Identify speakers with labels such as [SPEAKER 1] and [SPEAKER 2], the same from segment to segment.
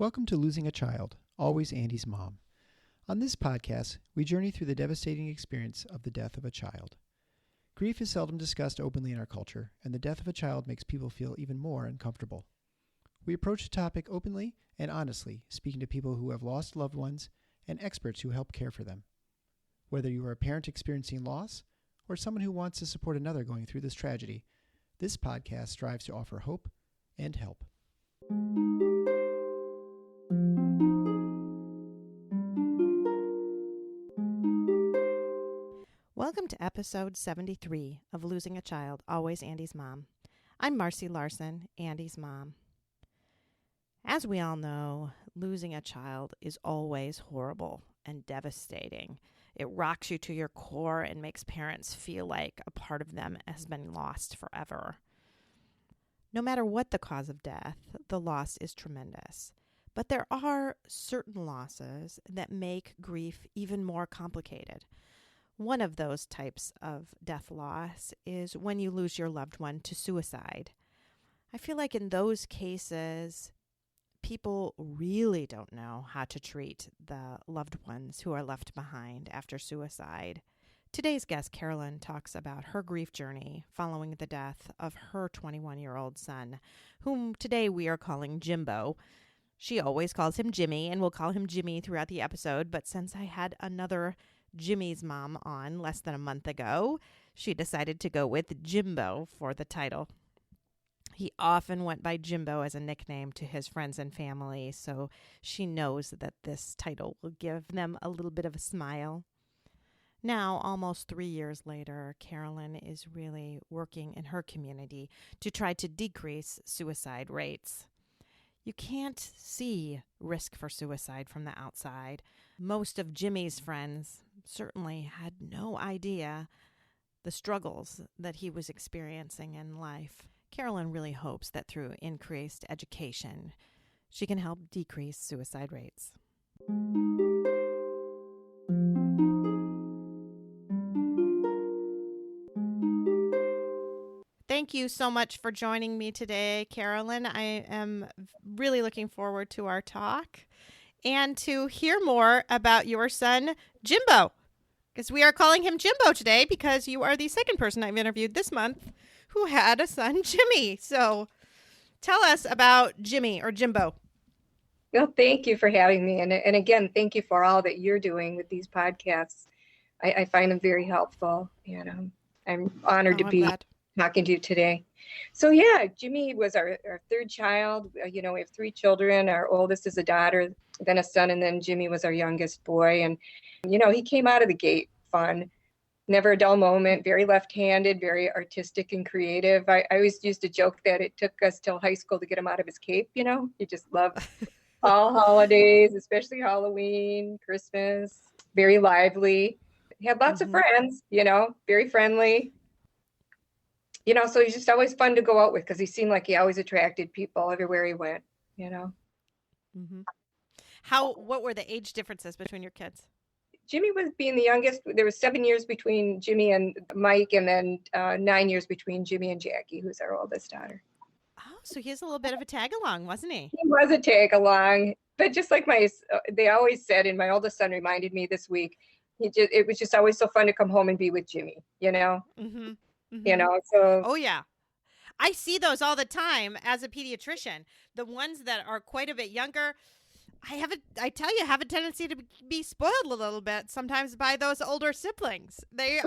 [SPEAKER 1] Welcome to Losing a Child, Always Andy's Mom. On this podcast, we journey through the devastating experience of the death of a child. Grief is seldom discussed openly in our culture, and the death of a child makes people feel even more uncomfortable. We approach the topic openly and honestly, speaking to people who have lost loved ones and experts who help care for them. Whether you are a parent experiencing loss or someone who wants to support another going through this tragedy, this podcast strives to offer hope and help.
[SPEAKER 2] Welcome to episode 73 of Losing a Child, Always Andy's Mom. I'm Marcy Larson, Andy's mom. As we all know, losing a child is always horrible and devastating. It rocks you to your core and makes parents feel like a part of them has been lost forever. No matter what the cause of death, the loss is tremendous. But there are certain losses that make grief even more complicated. One of those types of death loss is when you lose your loved one to suicide. I feel like in those cases, people really don't know how to treat the loved ones who are left behind after suicide. Today's guest, Carolyn, talks about her grief journey following the death of her 21-year-old son, whom today we are calling Jimbo. She always calls him Jimmy, and we'll call him Jimmy throughout the episode, but since I had another Jimmy's mom on less than a month ago, she decided to go with Jimbo for the title. He often went by Jimbo as a nickname to his friends and family, so she knows that this title will give them a little bit of a smile. Now, almost 3 years later, Carolyn is really working in her community to try to decrease suicide rates. You can't see risk for suicide from the outside. Most of Jimmy's friends certainly had no idea the struggles that he was experiencing in life. Carolyn really hopes that through increased education, she can help decrease suicide rates. Thank you so much for joining me today, Carolyn. I am really looking forward to our talk and to hear more about your son, Jimbo, because we are calling him Jimbo today because you are the second person I've interviewed this month who had a son, Jimmy. So tell us about Jimmy or Jimbo.
[SPEAKER 3] Well, thank you for having me. And again, thank you for all that you're doing with these podcasts. I find them very helpful, and I'm honored to be
[SPEAKER 2] glad.
[SPEAKER 3] Talking to you today. So yeah, Jimmy was our third child. We have three children. Our oldest is a daughter, then a son, and then Jimmy was our youngest boy. And, he came out of the gate fun, never a dull moment, very left-handed, very artistic and creative. I always used to joke that it took us till high school to get him out of his cape. He just loved all holidays, especially Halloween, Christmas, very lively. He had lots of friends, very friendly. So he's just always fun to go out with because he seemed like he always attracted people everywhere he went,
[SPEAKER 2] Mm-hmm. What were the age differences between your kids?
[SPEAKER 3] Jimmy was being the youngest. There was 7 years between Jimmy and Mike, and then 9 years between Jimmy and Jackie, who's our oldest daughter.
[SPEAKER 2] Oh, so he has a little bit of a tag along, wasn't he?
[SPEAKER 3] He was a tag along, but just like they always said, and my oldest son reminded me this week, it was just always so fun to come home and be with Jimmy,
[SPEAKER 2] Mm-hmm.
[SPEAKER 3] So.
[SPEAKER 2] Oh, yeah. I see those all the time as a pediatrician. The ones that are quite a bit younger, I have a tendency to be spoiled a little bit sometimes by those older siblings. They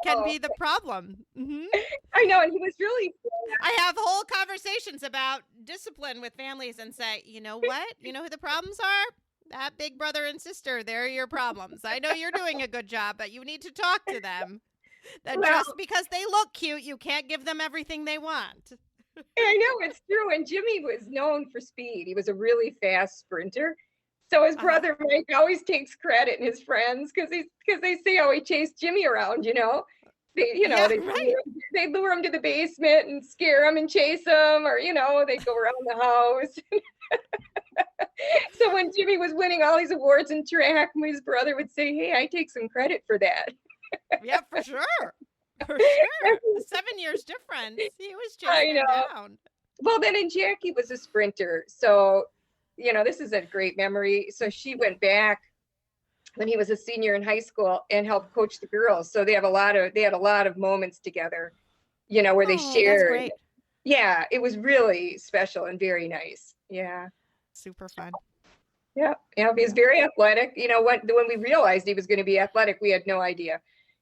[SPEAKER 2] can be the problem. Mm-hmm.
[SPEAKER 3] I know, and he was really.
[SPEAKER 2] I have whole conversations about discipline with families and say, you know what? You know who the problems are? That big brother and sister. They're your problems. I know you're doing a good job, but you need to talk to them. That just because they look cute, you can't give them everything they want.
[SPEAKER 3] I know, it's true. And Jimmy was known for speed. He was a really fast sprinter. So his brother Mike always takes credit, and his friends, because they say how he chased Jimmy around. They lure him to the basement and scare him and chase him, or they go around the house. So when Jimmy was winning all these awards in track, his brother would say, "Hey, I take some credit for that."
[SPEAKER 2] Yeah, for sure. For sure. 7 years difference. He was chasing him down.
[SPEAKER 3] Well, then, and Jackie was a sprinter. So this is a great memory. So she went back when he was a senior in high school and helped coach the girls. So they had a lot of moments together, where they shared.
[SPEAKER 2] That's great.
[SPEAKER 3] Yeah, it was really special and very nice. Yeah.
[SPEAKER 2] Super fun.
[SPEAKER 3] Yeah. He was very athletic. When we realized he was going to be athletic, we had no idea.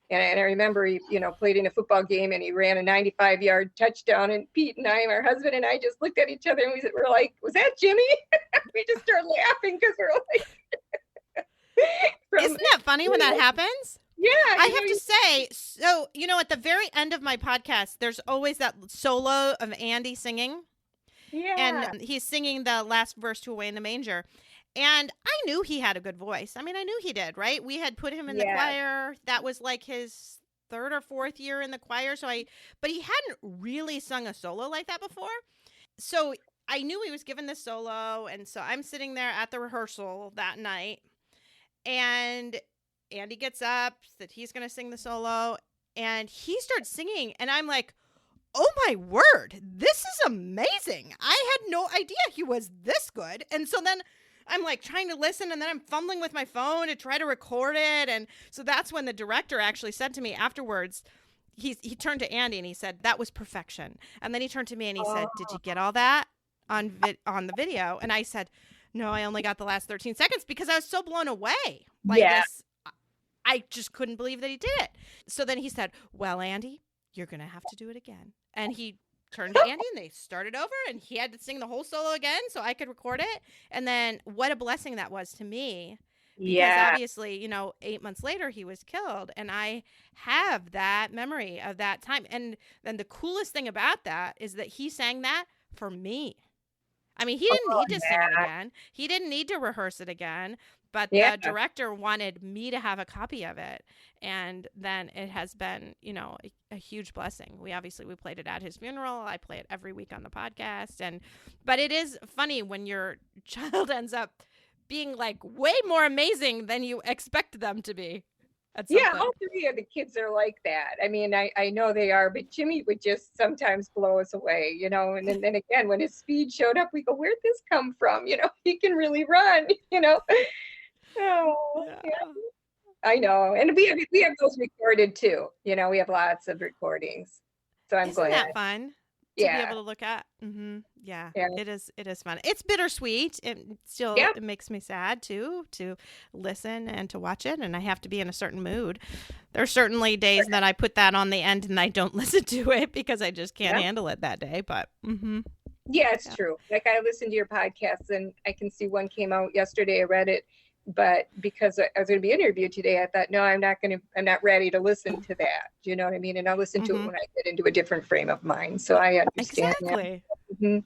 [SPEAKER 3] And I remember he, played in a football game and he ran a 95-yard touchdown. And Pete and I, my husband and I, just looked at each other and we're like, "Was that Jimmy?" We just started laughing because we're like,
[SPEAKER 2] Isn't that funny when that happens?
[SPEAKER 3] Yeah.
[SPEAKER 2] I have to say, so, at the very end of my podcast, there's always that solo of Andy singing.
[SPEAKER 3] Yeah.
[SPEAKER 2] And he's singing the last verse to Away in the Manger. And I knew he had a good voice. I mean, I knew he did, right? We had put him in the choir. That was like his third or fourth year in the choir. But he hadn't really sung a solo like that before. So I knew he was given this solo. And so I'm sitting there at the rehearsal that night. And Andy gets up, that he's going to sing the solo. And he starts singing. And I'm like, oh my word, this is amazing. I had no idea he was this good. And so then I'm like trying to listen, and then I'm fumbling with my phone to try to record it. And so that's when the director actually said to me afterwards, he turned to Andy and he said, "That was perfection." And then he turned to me and he said, "Did you get all that on the video?" And I said, "No, I only got the last 13 seconds," because I was so blown away. This. I just couldn't believe that he did it. So then he said, "Well, Andy, you're going to have to do it again." And he turned to Andy and they started over and he had to sing the whole solo again so I could record it. And then what a blessing that was to me. Because obviously, 8 months later he was killed, and I have that memory of that time. And then the coolest thing about that is that he sang that for me. I mean, he didn't need to sing it again. He didn't need to rehearse it again. But the director wanted me to have a copy of it. And then it has been, a huge blessing. We played it at his funeral. I play it every week on the podcast. But it is funny when your child ends up being like way more amazing than you expect them to be.
[SPEAKER 3] Yeah, all three of the kids are like that. I mean, I know they are, but Jimmy would just sometimes blow us away, and then again, when his speed showed up, we go, "Where'd this come from?" He can really run, Oh, yeah. I know. And we have those recorded too. We have lots of recordings. So I'm glad.
[SPEAKER 2] Isn't that fun? To be able to look at. Mm-hmm. Yeah. It is fun. It's bittersweet. It makes me sad too, to listen and to watch it. And I have to be in a certain mood. There are certainly days that I put that on the end and I don't listen to it because I just can't handle it that day. But
[SPEAKER 3] yeah, it's true. Like, I listened to your podcasts and I can see one came out yesterday. I read it. But because I was going to be interviewed today, I thought, no, I'm not ready to listen to that. Do you know what I mean? And I'll listen to it when I get into a different frame of mind. So I understand.
[SPEAKER 2] Exactly.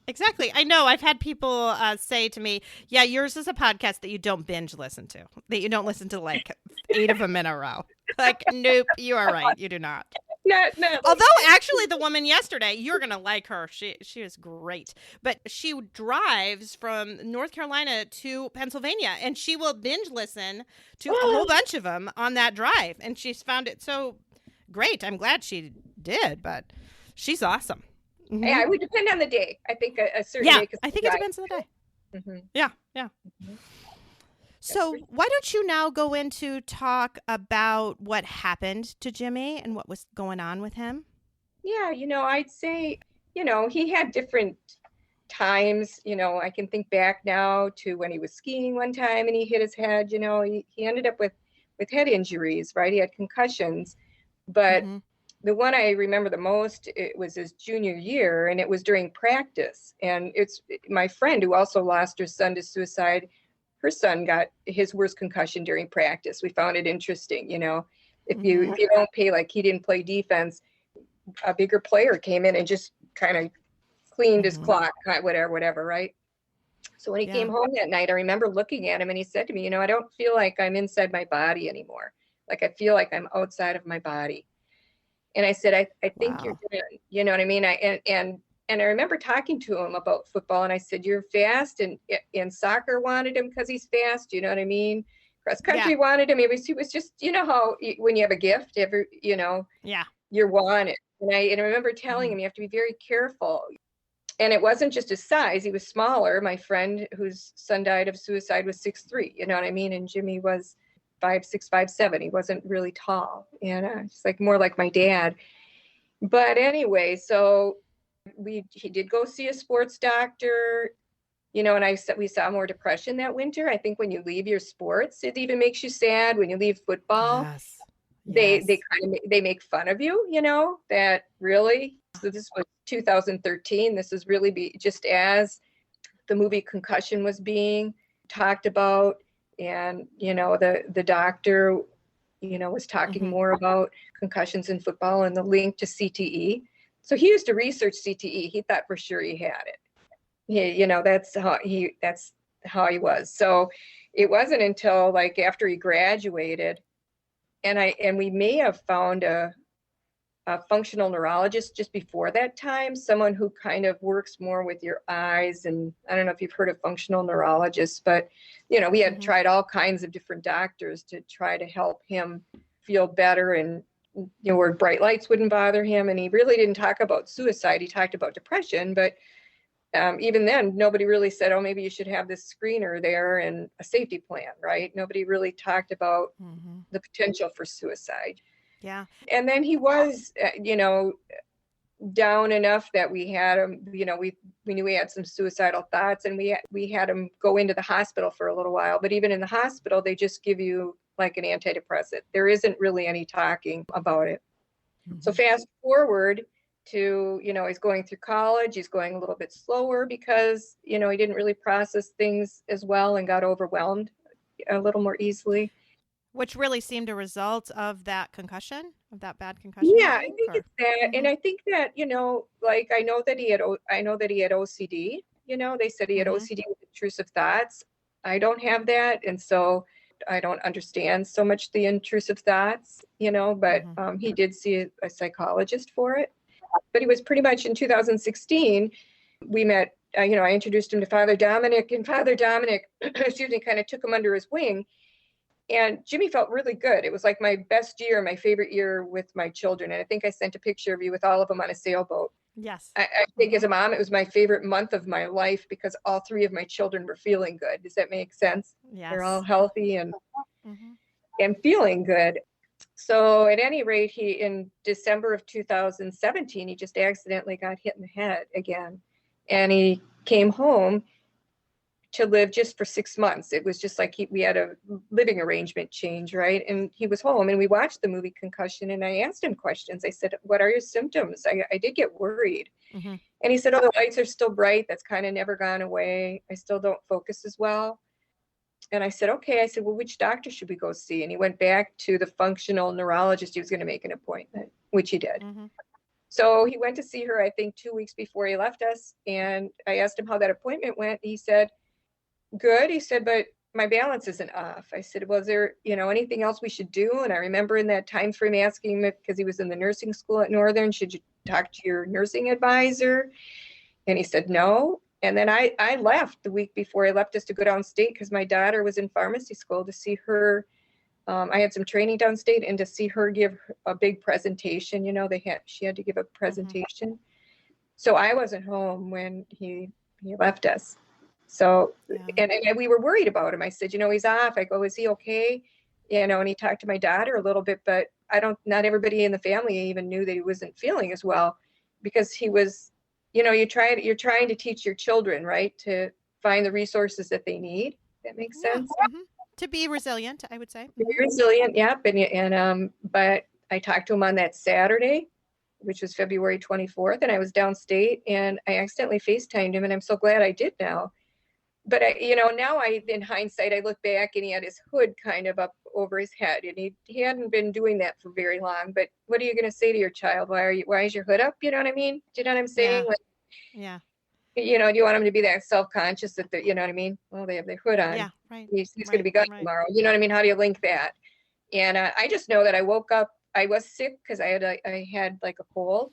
[SPEAKER 2] Exactly. I know. I've had people say to me, "Yeah, yours is a podcast that you don't binge listen to, that you don't listen to like 8 of them in a row." Like, nope, you are right. You do not.
[SPEAKER 3] No.
[SPEAKER 2] Although actually the woman yesterday, you're going to like her. She is great. But she drives from North Carolina to Pennsylvania, and she will binge listen to a whole bunch of them on that drive. And she's found it so great. I'm glad she did, but she's awesome. Mm-hmm.
[SPEAKER 3] Yeah, it would depend on the day. I think a certain day.
[SPEAKER 2] I think it depends on the day. Mm-hmm. Yeah. Mm-hmm. So why don't you now go into talk about what happened to Jimmy and what was going on with him?
[SPEAKER 3] Yeah, I'd say, he had different times. I can think back now to when he was skiing one time and he hit his head. He ended up with head injuries, right? He had concussions. But the one I remember the most, it was his junior year, and it was during practice. And it's my friend who also lost her son to suicide. Her son got his worst concussion during practice. We found it interesting, if you don't pay, like, he didn't play defense, a bigger player came in and just kind of cleaned his clock, whatever, right? So when he came home that night, I remember looking at him and he said to me, I don't feel like I'm inside my body anymore. Like, I feel like I'm outside of my body. And I said, I think you're good. You know what I mean? And I remember talking to him about football, and I said, "You're fast," and soccer wanted him because he's fast. You know what I mean? Cross country wanted him. He was just, how when you have a gift, you're wanted. And I remember telling him, you have to be very careful. And it wasn't just his size. He was smaller. My friend whose son died of suicide was 6'3", you know what I mean? And Jimmy was 5'6", 5'7". He wasn't really tall. And it's like more like my dad. But anyway, so he did go see a sports doctor, you know, and we saw more depression that winter. I think when you leave your sports, it even makes you sad. When you leave football,
[SPEAKER 2] Yes.
[SPEAKER 3] they make fun of you, you know, that really. So this was 2013. This is really just as the movie Concussion was being talked about, and you know, the doctor, you know, was talking more about concussions in football and the link to CTE. So he used to research CTE. He thought for sure he had it. You know, that's how he was. So it wasn't until like after he graduated, and we may have found a functional neurologist just before that time, someone who kind of works more with your eyes. And I don't know if you've heard of functional neurologists, but you know, we had tried all kinds of different doctors to try to help him feel better, and you know, where bright lights wouldn't bother him. And he really didn't talk about suicide. He talked about depression, but even then, nobody really said, oh, maybe you should have this screener there and a safety plan, right? Nobody really talked about the potential for suicide.
[SPEAKER 2] Yeah.
[SPEAKER 3] And then he was, you know, down enough that we had him, you know, we knew he had some suicidal thoughts, and we had him go into the hospital for a little while. But even in the hospital, they just give you like an antidepressant. There isn't really any talking about it. So fast forward to, you know, he's going through college. He's going a little bit slower because, you know, he didn't really process things as well and got overwhelmed a little more easily.
[SPEAKER 2] Which really seemed a result of that concussion, of that bad concussion.
[SPEAKER 3] Yeah, I think it's that. And I think that, you know, like I know that he had OCD, you know, they said he had OCD with intrusive thoughts. I don't have that. And so I don't understand so much the intrusive thoughts, you know, but he did see a psychologist for it. But he was pretty much in 2016, we met, you know, I introduced him to Father Dominic, and Father Dominic, excuse me, kind of took him under his wing. And Jimmy felt really good. It was like my best year, my favorite year with my children. And I think I sent a picture of you with all of them on a sailboat.
[SPEAKER 2] Yes.
[SPEAKER 3] I think as a mom, it was my favorite month of my life because all three of my children were feeling good. Does that make sense?
[SPEAKER 2] Yes.
[SPEAKER 3] They're all healthy and feeling good. So at any rate, in December of 2017, he just accidentally got hit in the head again. And he came home to live just for 6 months. It was just like we had a living arrangement change, right? And he was home, and we watched the movie Concussion, and I asked him questions. I said, what are your symptoms? I did get worried. And he said, oh, the lights are still bright. That's kind of never gone away. I still don't focus as well. And I said, okay. I said, well, which doctor should we go see? And he went back to the functional neurologist. He was going to make an appointment, which he did. So he went to see her, I think 2 weeks before he left us. And I asked him how that appointment went. He said, good. He said, but my balance isn't off. I said, well, is there, you know, anything else we should do? And I remember in that time frame asking him, because he was in the nursing school at Northern, should you talk to your nursing advisor? And he said, no. And then I left the week before he left us to go downstate because my daughter was in pharmacy school to see her. I had some training downstate, and to see her give a big presentation, you know, she had to give a presentation. So I wasn't home when he left us. So, and we were worried about him. I said, you know, he's off. I go, is he okay? You know, and he talked to my daughter a little bit, but not everybody in the family even knew that he wasn't feeling as well, because he was, you know, you're trying to teach your children, right, to find the resources that they need. That makes sense.
[SPEAKER 2] To be resilient, I would say.
[SPEAKER 3] To be resilient, yep. And but I talked to him on that Saturday, which was February 24th, and I was downstate, and I accidentally FaceTimed him, and I'm so glad I did now. But now in hindsight, I look back, and he had his hood kind of up over his head, and he hadn't been doing that for very long. But what are you going to say to your child? Why is your hood up? You know what I mean? Do you know what I'm saying?
[SPEAKER 2] Yeah.
[SPEAKER 3] You know, do you want him to be that self-conscious that you know what I mean? Well, they have their hood on.
[SPEAKER 2] Yeah, right.
[SPEAKER 3] He's going to be gone tomorrow. You know what I mean? How do you link that? And I just know that I woke up. I was sick because I had like a cold,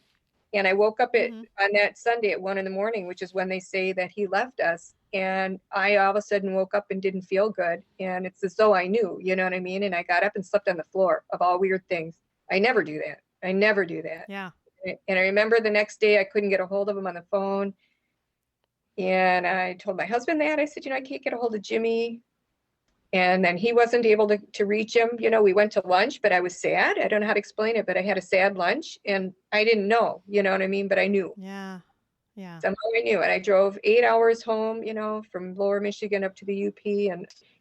[SPEAKER 3] and I woke up on that Sunday at 1 a.m, which is when they say that he left us. And I all of a sudden woke up and didn't feel good. And it's as though I knew, you know what I mean? And I got up and slept on the floor, of all weird things. I never do that.
[SPEAKER 2] Yeah.
[SPEAKER 3] And I remember the next day I couldn't get a hold of him on the phone. And I told my husband that. I said, I can't get a hold of Jimmy. And then he wasn't able to reach him. We went to lunch, but I was sad. I don't know how to explain it, but I had a sad lunch and I didn't know, you know what I mean? But I knew.
[SPEAKER 2] Yeah. Yeah.
[SPEAKER 3] Somehow I knew. And I drove 8 hours home, from Lower Michigan up to the UP.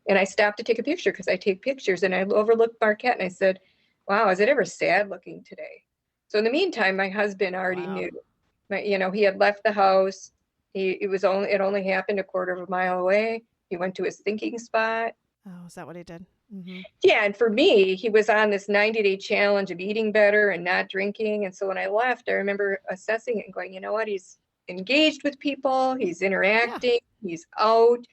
[SPEAKER 3] And I stopped to take a picture because I take pictures. And I overlooked Marquette and I said, wow, is it ever sad looking today? So in the meantime, my husband already
[SPEAKER 2] Wow.
[SPEAKER 3] knew. He had left the house. It only happened a quarter of a mile away. He went to his thinking spot.
[SPEAKER 2] Oh, is that what he did? Mm-hmm.
[SPEAKER 3] Yeah, and for me, he was on this 90-day challenge of eating better and not drinking. And so when I left, I remember assessing it and going, you know what? He's engaged with people. He's interacting. Yeah. He's out.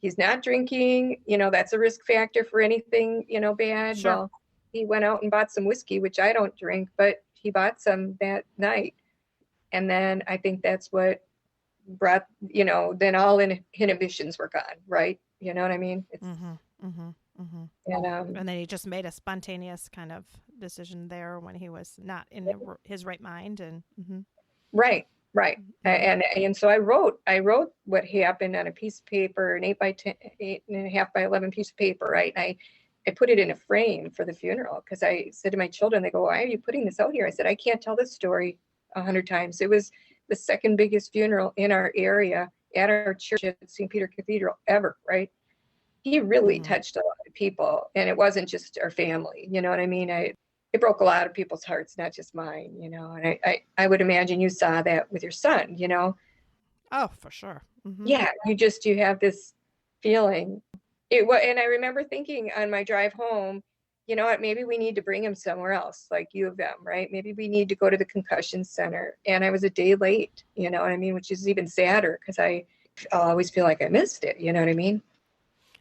[SPEAKER 3] He's not drinking. That's a risk factor for anything, bad.
[SPEAKER 2] Sure.
[SPEAKER 3] Well, he went out and bought some whiskey, which I don't drink, but he bought some that night. And then I think that's what brought, then all inhibitions were gone, right? You know what I mean? It's,
[SPEAKER 2] and then he just made a spontaneous kind of decision there when he was not in his right mind. And
[SPEAKER 3] Right. And so I wrote what happened on a piece of paper, an 8.5 by 11 piece of paper, right? And I put it in a frame for the funeral because I said to my children, they go, why are you putting this out here? I said, I can't tell this story 100 times. It was the second biggest funeral in our area at our church at St. Peter Cathedral ever, right? He really touched a lot of people, and it wasn't just our family, you know what I mean? It broke a lot of people's hearts, not just mine, and I would imagine you saw that with your son,
[SPEAKER 2] Oh, for sure. Mm-hmm.
[SPEAKER 3] Yeah, you have this feeling. And I remember thinking on my drive home, you know what, maybe we need to bring him somewhere else, like U of M, right? Maybe we need to go to the concussion center. And I was a day late, you know what I mean? Which is even sadder because I'll always feel like I missed it, you know what I mean?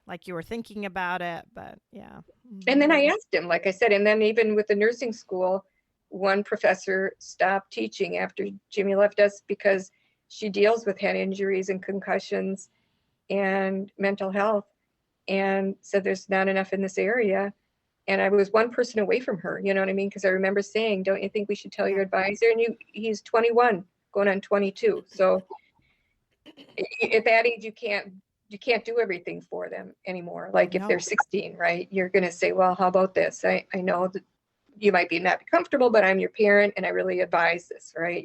[SPEAKER 2] Like you were thinking about it, but yeah. Mm-hmm.
[SPEAKER 3] And then I asked him, like I said, and then even with the nursing school, one professor stopped teaching after Jimmy left us because she deals with head injuries and concussions and mental health and said there's not enough in this area. And I was one person away from her, you know what I mean? Because I remember saying, don't you think we should tell your advisor? And he's 21, going on 22. So at that age, you can't do everything for them anymore. Like if they're 16, right? You're going to say, well, how about this? I know that you might be not comfortable, but I'm your parent and I really advise this, right?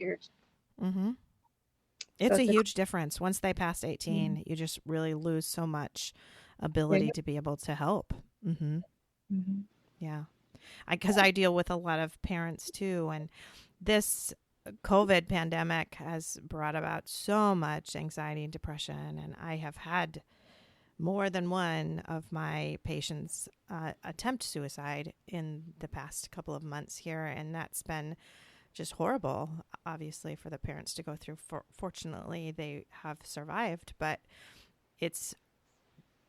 [SPEAKER 2] It's a huge difference. Once they pass 18, you just really lose so much ability to be able to help. Yeah. Because I deal with a lot of parents too. And this COVID pandemic has brought about so much anxiety and depression. And I have had more than one of my patients attempt suicide in the past couple of months here. And that's been just horrible, obviously, for the parents to go through. Fortunately, they have survived, but it's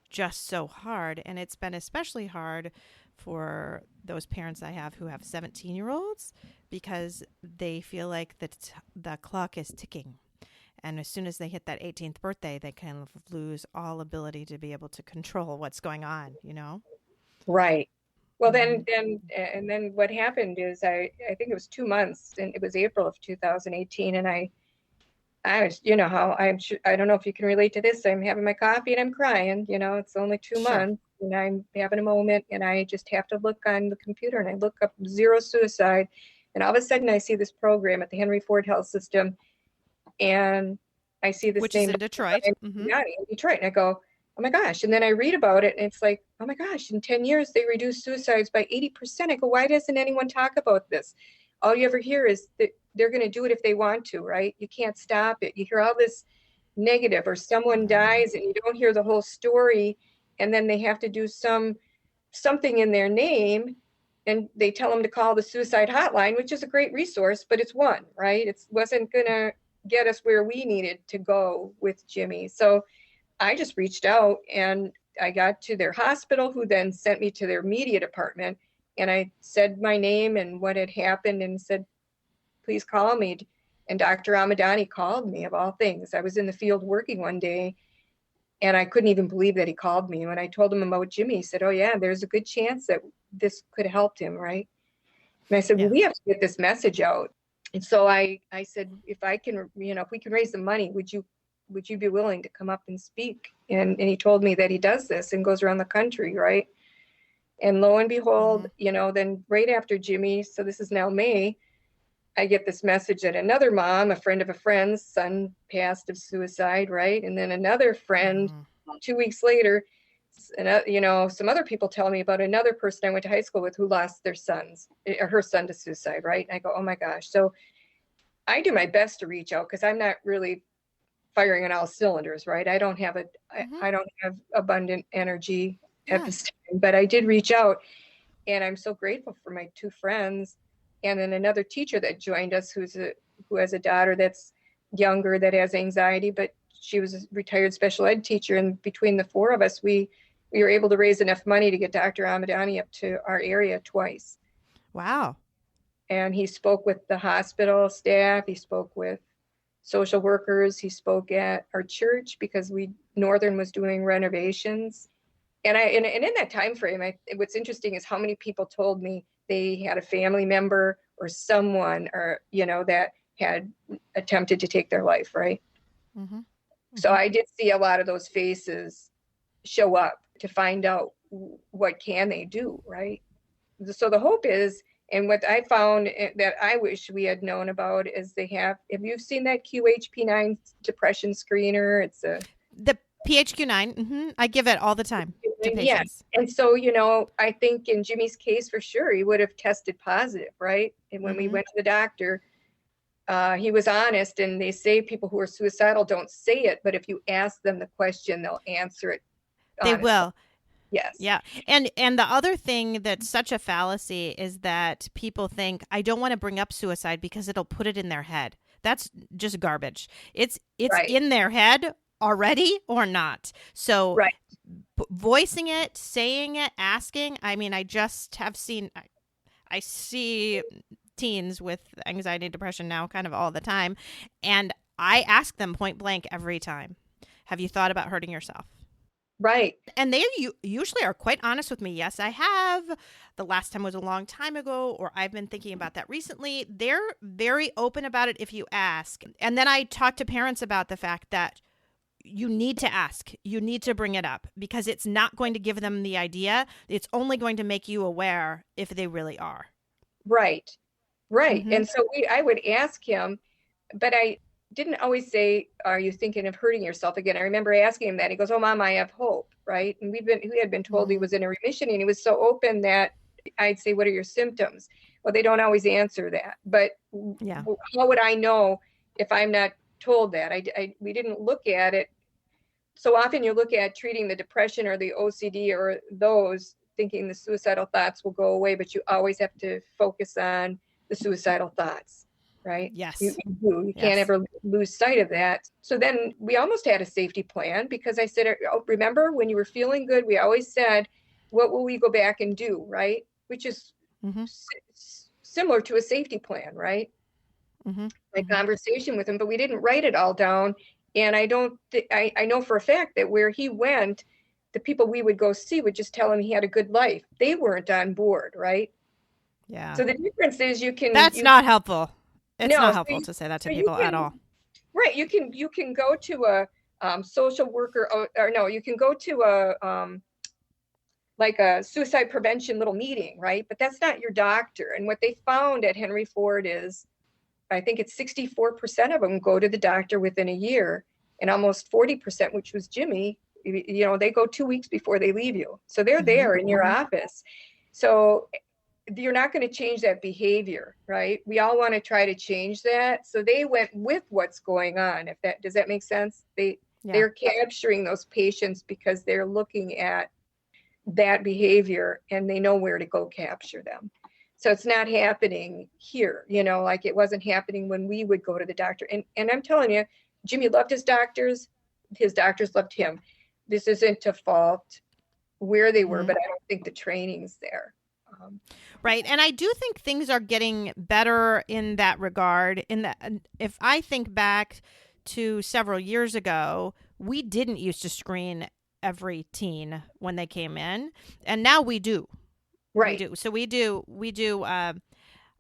[SPEAKER 2] just so hard. And it's been especially hard for those parents I have who have 17-year-olds because they feel like the clock is ticking. And as soon as they hit that 18th birthday, they kind of lose all ability to be able to control what's going on,
[SPEAKER 3] Right. Well, then what happened is I think it was 2 months, and it was April of 2018, and I was, how I don't know if you can relate to this. I'm having my coffee and I'm crying, it's only 2 months and I'm having a moment and I just have to look on the computer and I look up zero suicide. And all of a sudden I see this program at the Henry Ford Health System and I see this
[SPEAKER 2] which
[SPEAKER 3] name
[SPEAKER 2] is in Detroit.
[SPEAKER 3] Yeah, in Detroit. And I go, oh my gosh. And then I read about it and it's like, oh my gosh, in 10 years, they reduced suicides by 80%. I go, why doesn't anyone talk about this? All you ever hear is that they're going to do it if they want to, right? You can't stop it. You hear all this negative, or someone dies and you don't hear the whole story. And then they have to do something in their name. And they tell them to call the suicide hotline, which is a great resource, but it's one, right? It wasn't going to get us where we needed to go with Jimmy. So I just reached out and I got to their hospital, who then sent me to their media department. And I said my name and what had happened and said, please call me. And Dr. Amadani called me, of all things. I was in the field working one day and I couldn't even believe that he called me. When I told him about Jimmy, he said, oh yeah, there's a good chance that this could have helped him, right? And I said, well, we have to get this message out. And so I said, if I can, if we can raise the money, would you would you be willing to come up and speak? And he told me that he does this and goes around the country, right? And lo and behold, then right after Jimmy, so this is now May, I get this message that another mom, a friend of a friend's son, passed of suicide, right? And then another friend, 2 weeks later, and some other people tell me about another person I went to high school with who lost her son to suicide, right? And I go, oh my gosh. So I do my best to reach out because I'm not really firing on all cylinders, right? I don't have I don't have abundant energy at this time, but I did reach out, and I'm so grateful for my two friends. And then another teacher that joined us who has a daughter that's younger that has anxiety, but she was a retired special ed teacher. And between the four of us, we were able to raise enough money to get Dr. Amadani up to our area twice.
[SPEAKER 2] Wow.
[SPEAKER 3] And he spoke with the hospital staff. He spoke with social workers. He spoke at our church because Northern was doing renovations. And in that time frame, what's interesting is how many people told me they had a family member or someone that had attempted to take their life, right? So I did see a lot of those faces show up to find out what can they do, right? So the hope is, and what I found that I wish we had known about is have you seen that QHP9 depression screener? It's
[SPEAKER 2] the PHQ-9. I give it all the time to patients.
[SPEAKER 3] Yeah. And so, I think in Jimmy's case, for sure, he would have tested positive, right? And when we went to the doctor, he was honest, and they say people who are suicidal don't say it, but if you ask them the question, they'll answer it honestly.
[SPEAKER 2] They will.
[SPEAKER 3] Yes.
[SPEAKER 2] Yeah. And the other thing that's such a fallacy is that people think, I don't want to bring up suicide because it'll put it in their head. That's just garbage. It's right in their head already or not. So voicing it, saying it, asking, I mean, I just have seen, I see teens with anxiety and depression now kind of all the time. And I ask them point blank every time, have you thought about hurting yourself?
[SPEAKER 3] Right.
[SPEAKER 2] And they usually are quite honest with me. Yes, I have. The last time was a long time ago, or I've been thinking about that recently. They're very open about it if you ask. And then I talk to parents about the fact that you need to ask. You need to bring it up because it's not going to give them the idea. It's only going to make you aware if they really are.
[SPEAKER 3] Right. Right. And so I would ask him, but I didn't always say, are you thinking of hurting yourself again? I remember asking him that. He goes, oh, Mom, I have hope. Right. And we had been told he was in a remission, and he was so open that I'd say, what are your symptoms? Well, they don't always answer that. But how would I know if I'm not told that? We didn't look at it. So often you look at treating the depression or the OCD or those thinking the suicidal thoughts will go away, but you always have to focus on the suicidal thoughts. Right?
[SPEAKER 2] Yes.
[SPEAKER 3] You can't ever lose sight of that. So then we almost had a safety plan because I said, remember when you were feeling good, we always said, what will we go back and do? Right. Which is similar to a safety plan, right? Conversation with him, but we didn't write it all down. And I know for a fact that where he went, the people we would go see would just tell him he had a good life. They weren't on board. Right.
[SPEAKER 2] Yeah.
[SPEAKER 3] So the difference is
[SPEAKER 2] that's not helpful. It's not helpful to say that to people at all.
[SPEAKER 3] Right. You can go to a social worker or no, you can go to a suicide prevention little meeting, right? But that's not your doctor. And what they found at Henry Ford is, I think it's 64% of them go to the doctor within a year, and almost 40%, which was Jimmy, they go 2 weeks before they leave you. So they're there in your office. So you're not going to change that behavior, right? We all want to try to change that. So they went with what's going on. Does that make sense? They're capturing those patients because they're looking at that behavior and they know where to go capture them. So it's not happening here, like it wasn't happening when we would go to the doctor. And I'm telling you, Jimmy loved his doctors loved him. This isn't to fault where they were, but I don't think the training's there.
[SPEAKER 2] Right. And I do think things are getting better in that regard. If I think back to several years ago, we didn't used to screen every teen when they came in, and now we do.
[SPEAKER 3] Right.
[SPEAKER 2] We do. So we do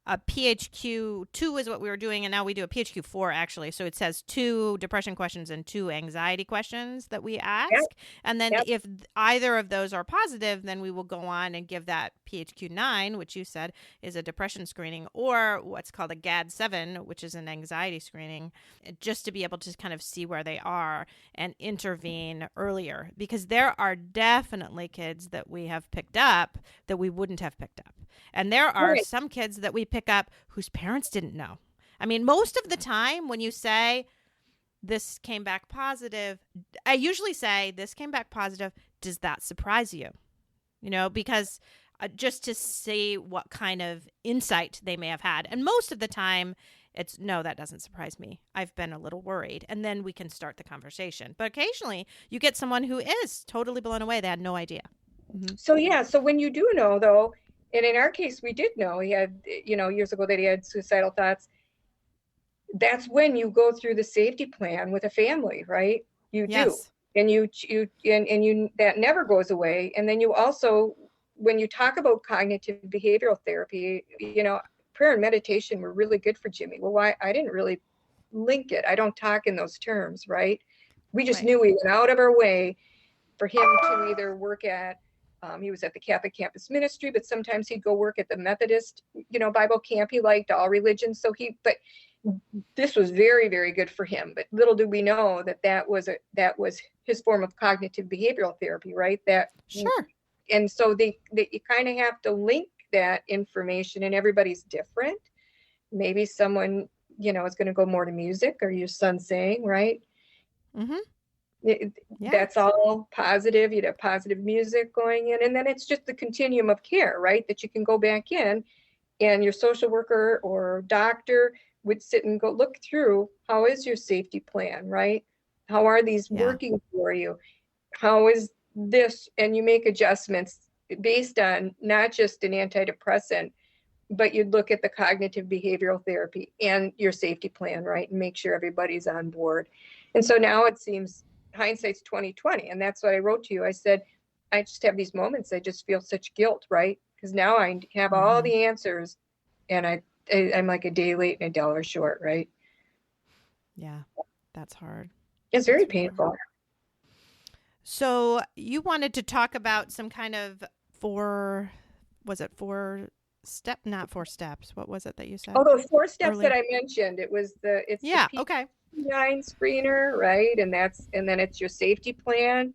[SPEAKER 2] a PHQ-2 is what we were doing, and now we do a PHQ-4 actually. So it says 2 depression questions and 2 anxiety questions that we ask.
[SPEAKER 3] Yep.
[SPEAKER 2] And then
[SPEAKER 3] Yep.
[SPEAKER 2] if either of those are positive, then we will go on and give that PHQ-9, which you said is a depression screening, or what's called a GAD-7, which is an anxiety screening, just to be able to kind of see where they are and intervene earlier. Because there are definitely kids that we have picked up that we wouldn't have picked up. And there are
[SPEAKER 3] Right.
[SPEAKER 2] some kids that we pick up whose parents didn't know. I mean, most of the time when you say this came back positive, I usually say this came back positive. Does that surprise you? You know, because just to see what kind of insight they may have had. And most of the time it's no, that doesn't surprise me. I've been a little worried. And then we can start the conversation. But occasionally you get someone who is totally blown away. They had no idea. Mm-hmm.
[SPEAKER 3] So when you do know, though, and in our case, we did know he had, years ago that he had suicidal thoughts. That's when you go through the safety plan with a family, right? You do. And you that never goes away. And then you also, when you talk about cognitive behavioral therapy, prayer and meditation were really good for Jimmy. Well, why? I didn't really link it. I don't talk in those terms, right? We just knew we went out of our way for him to either work at, he was at the Catholic campus ministry, but sometimes he'd go work at the Methodist, Bible camp. He liked all religions. But this was very, very good for him. But little did we know that was his form of cognitive behavioral therapy, right?
[SPEAKER 2] Sure.
[SPEAKER 3] And so you kind of have to link that information, and everybody's different. Maybe someone, is going to go more to music, or your son saying, right?
[SPEAKER 2] Mm-hmm.
[SPEAKER 3] That's all positive. You'd have positive music going in, and then it's just the continuum of care, right? That you can go back in, and your social worker or doctor would sit and go look through, how is your safety plan, right? How are these working for you? How is this? And you make adjustments based on not just an antidepressant, but you'd look at the cognitive behavioral therapy and your safety plan, right? And make sure everybody's on board. And so now it seems hindsight's 2020. And that's what I wrote to you. I said, I just have these moments. I just feel such guilt, right? Because now I have all the answers, and I'm like a day late and a dollar short, right?
[SPEAKER 2] Yeah, that's hard.
[SPEAKER 3] It's very painful.
[SPEAKER 2] So you wanted to talk about some kind of 4 step, not 4 steps. What was it that you said?
[SPEAKER 3] Oh, those 4 steps that I mentioned. It's the P9 screener, right? And then it's your safety plan,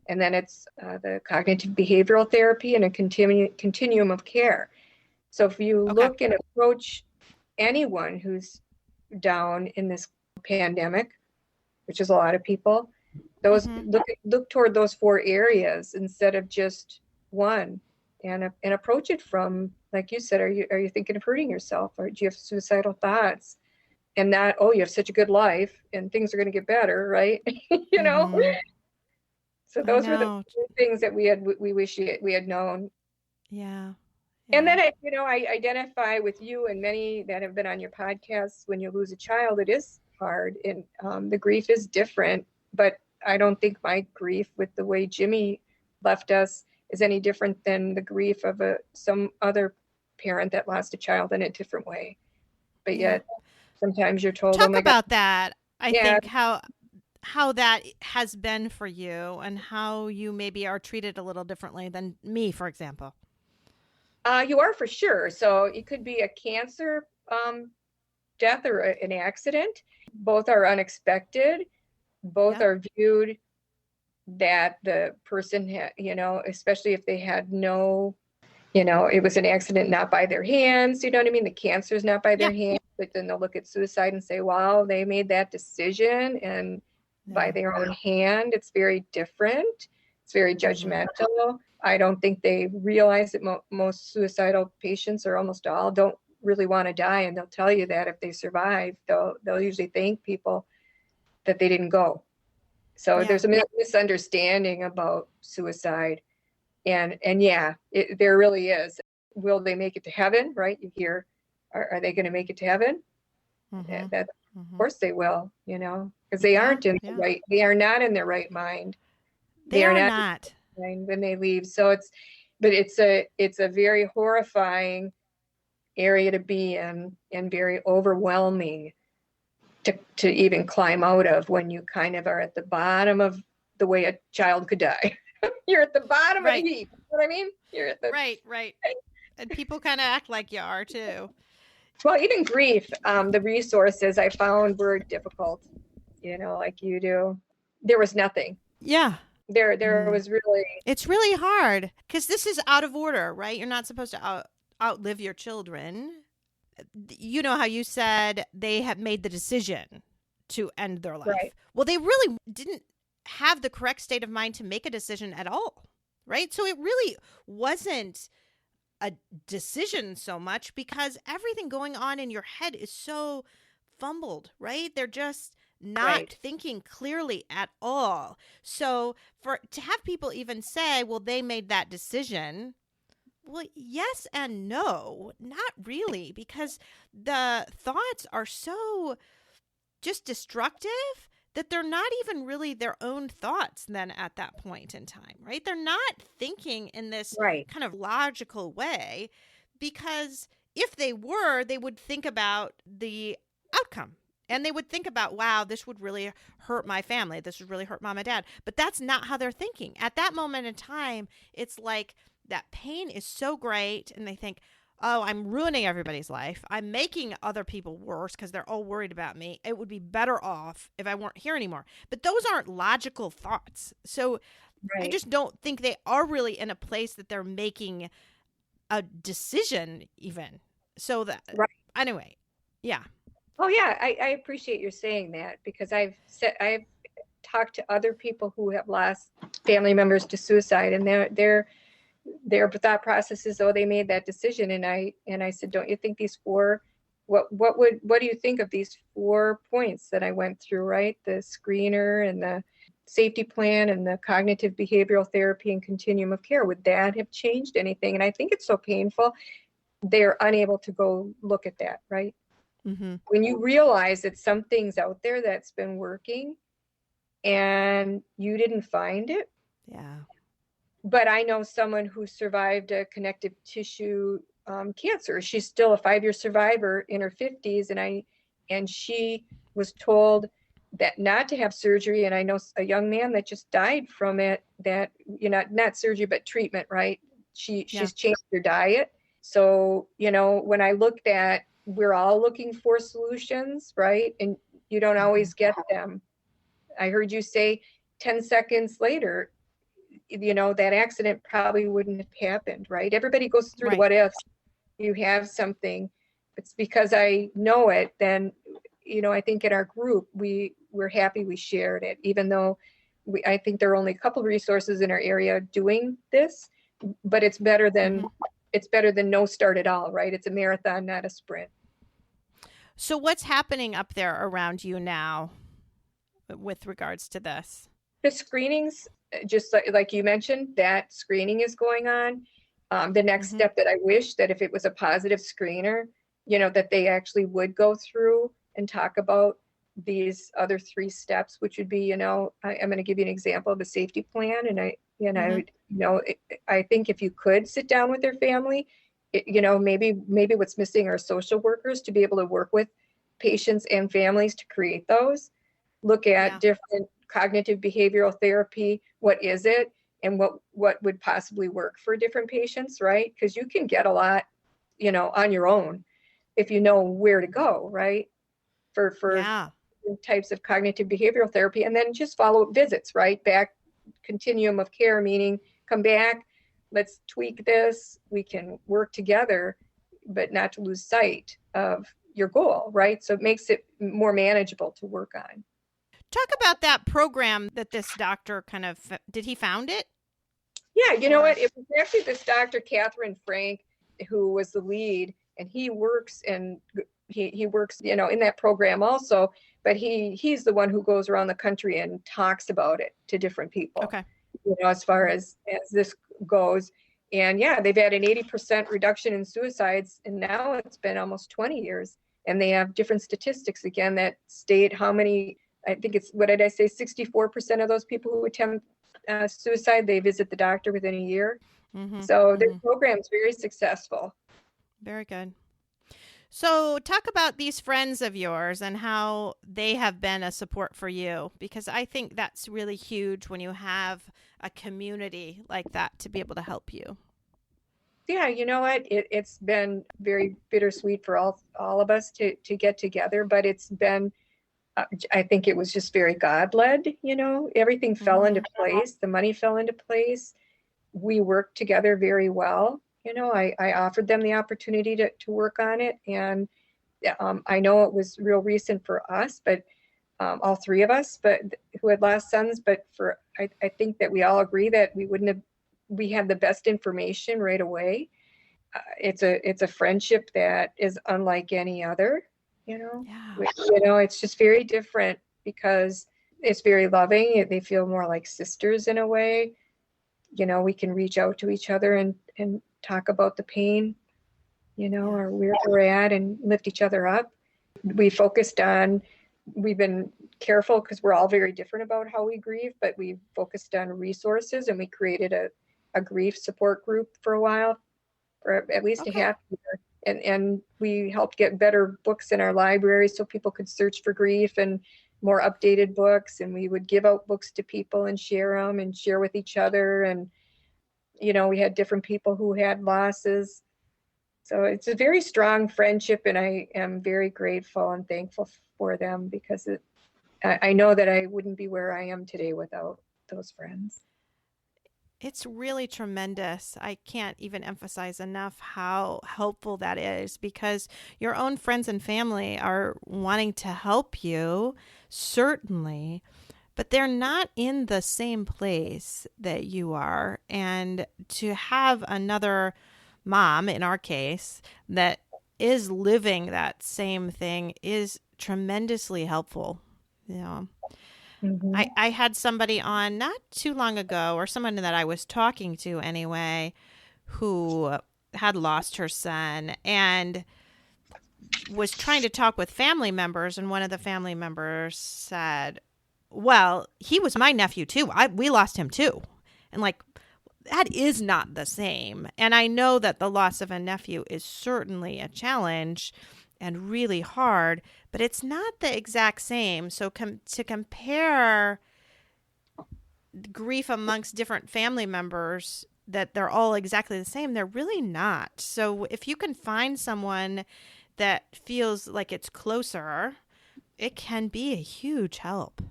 [SPEAKER 3] and then it's the cognitive behavioral therapy, and a continuum of care. So if you look and approach anyone who's down in this pandemic, which is a lot of people, those look toward those 4 areas instead of just one, and approach it from, like you said, are you thinking of hurting yourself, or do you have suicidal thoughts? And not, oh, you have such a good life and things are going to get better, right? So those were the things that we wish we had known.
[SPEAKER 2] Yeah.
[SPEAKER 3] And then I identify with you and many that have been on your podcast. When you lose a child, it is hard, and the grief is different. But I don't think my grief with the way Jimmy left us is any different than the grief of some other parent that lost a child in a different way. But yet sometimes you're told,
[SPEAKER 2] talk about that. I think how that has been for you, and how you maybe are treated a little differently than me, for example.
[SPEAKER 3] You are, for sure. So it could be a cancer death or an accident. Both are unexpected. Both are viewed that the person had, especially if they had no, it was an accident not by their hands. You know what I mean? The cancer is not by their hands. But then they'll look at suicide and say, wow, they made that decision and by their own hand. It's very different. It's very judgmental. I don't think they realize that most suicidal patients, or almost all, don't really want to die, and they'll tell you that if they survive, they'll usually thank people that they didn't go. So there's a misunderstanding about suicide, and there really is. Will they make it to heaven? Right? You hear, are they going to make it to heaven? Of course they will. Because they aren't in the right. They are not in their right mind.
[SPEAKER 2] They are not.
[SPEAKER 3] When they leave. So it's a very horrifying area to be in and very overwhelming to even climb out of when you kind of are at the bottom of the way a child could die. You're at the bottom of the heap. You know what I mean? You're at the
[SPEAKER 2] right. And people kind of act like you are too.
[SPEAKER 3] Well, even grief, the resources I found were difficult, like you do. There was nothing.
[SPEAKER 2] Yeah.
[SPEAKER 3] There was really.
[SPEAKER 2] It's really hard because this is out of order, right? You're not supposed to outlive your children. You know how you said they have made the decision to end their life.
[SPEAKER 3] Right.
[SPEAKER 2] Well, they really didn't have the correct state of mind to make a decision at all, right? So it really wasn't a decision so much because everything going on in your head is so fumbled, right? They're just not thinking clearly at all. So to have people even say, well, they made that decision. Well, yes and no, not really, because the thoughts are so just destructive that they're not even really their own thoughts then at that point in time, right? They're not thinking in this kind of logical way, because if they were, they would think about the outcome. And they would think about, wow, this would really hurt my family. This would really hurt mom and dad. But that's not how they're thinking. At that moment in time, it's like that pain is so great. And they think, oh, I'm ruining everybody's life. I'm making other people worse because they're all worried about me. It would be better off if I weren't here anymore. But those aren't logical thoughts. So I just don't think they are really in a place that they're making a decision even. So that, anyway, yeah.
[SPEAKER 3] Oh yeah, I appreciate you saying that, because I've talked to other people who have lost family members to suicide, and their thought process is, oh, they made that decision, and I said, don't you think these four, what do you think of these 4 points that I went through, right? The screener and the safety plan and the cognitive behavioral therapy and continuum of care, would that have changed anything? And I think it's so painful, they're unable to go look at that, right? Mm-hmm. When you realize that something's out there that's been working and you didn't find it.
[SPEAKER 2] Yeah.
[SPEAKER 3] But I know someone who survived a connective tissue cancer. She's still a 5-year survivor in her 50s. And she was told that not to have surgery. And I know a young man that just died from it, that, not surgery, but treatment, right? She's changed her diet. So, when I looked at, we're all looking for solutions, right? And you don't always get them. I heard you say 10 seconds later, that accident probably wouldn't have happened, right? Everybody goes through the what ifs. You have something, it's because I know it, then, I think in our group, we're happy we shared it, even though I think there are only a couple of resources in our area doing this, but it's better than no start at all, right? It's a marathon, not a sprint.
[SPEAKER 2] So what's happening up there around you now with regards to this?
[SPEAKER 3] The screenings, just like you mentioned, that screening is going on. The next step that I wish that if it was a positive screener, that they actually would go through and talk about these other 3 steps, which would be, I'm going to give you an example of a safety plan. And I think if you could sit down with their family, maybe what's missing are social workers to be able to work with patients and families to create those, look at different cognitive behavioral therapy. What is it? And what would possibly work for different patients, right? Because you can get a lot, on your own if you know where to go, right? For types of cognitive behavioral therapy, and then just follow up visits, right? Back continuum of care, meaning come back, let's tweak this, we can work together, but not to lose sight of your goal, right? So it makes it more manageable to work on.
[SPEAKER 2] Talk about that program that this doctor did he found it?
[SPEAKER 3] Yeah, you know what? It was actually this Dr. Catherine Frank who was the lead, and he works in that program also, but he's the one who goes around the country and talks about it to different people.
[SPEAKER 2] Okay.
[SPEAKER 3] As far as this goes. And they've had an 80% reduction in suicides, and now it's been almost 20 years. And they have different statistics again that state how many, I think it's, what did I say, 64% of those people who attempt suicide, they visit the doctor within a year. So their program's very successful.
[SPEAKER 2] Very good. So talk about these friends of yours and how they have been a support for you, because I think that's really huge when you have a community like that to be able to help you.
[SPEAKER 3] Yeah, you know what? It's been very bittersweet for all of us to get together, but it's been, I think it was just very God-led, everything fell into place. The money fell into place. We worked together very well. I offered them the opportunity to work on it. And I know it was real recent for us, but all three of us, but who had lost sons, but I think that we all agree that we had the best information right away. It's a friendship that is unlike any other,
[SPEAKER 2] Yeah.
[SPEAKER 3] It's just very different because it's very loving. They feel more like sisters in a way. We can reach out to each other and talk about the pain, or where we're at and lift each other up. We've been careful because we're all very different about how we grieve, but we focused on resources, and we created a grief support group for a while, for at least a half year. And we helped get better books in our library so people could search for grief and more updated books. And we would give out books to people and share them and share with each other. And, we had different people who had losses. So it's a very strong friendship, and I am very grateful and thankful for them because I know that I wouldn't be where I am today without those friends.
[SPEAKER 2] It's really tremendous. I can't even emphasize enough how helpful that is, because your own friends and family are wanting to help you, certainly, but they're not in the same place that you are. And to have another mom, in our case, that is living that same thing is tremendously helpful.
[SPEAKER 3] Mm-hmm.
[SPEAKER 2] I had somebody on not too long ago, or someone that I was talking to anyway, who had lost her son and was trying to talk with family members. And one of the family members said, well, he was my nephew too. We lost him too. And that is not the same. And I know that the loss of a nephew is certainly a challenge and really hard, but it's not the exact same. So to compare grief amongst different family members, that they're all exactly the same, they're really not. So if you can find someone that feels like it's closer, it can be a huge help.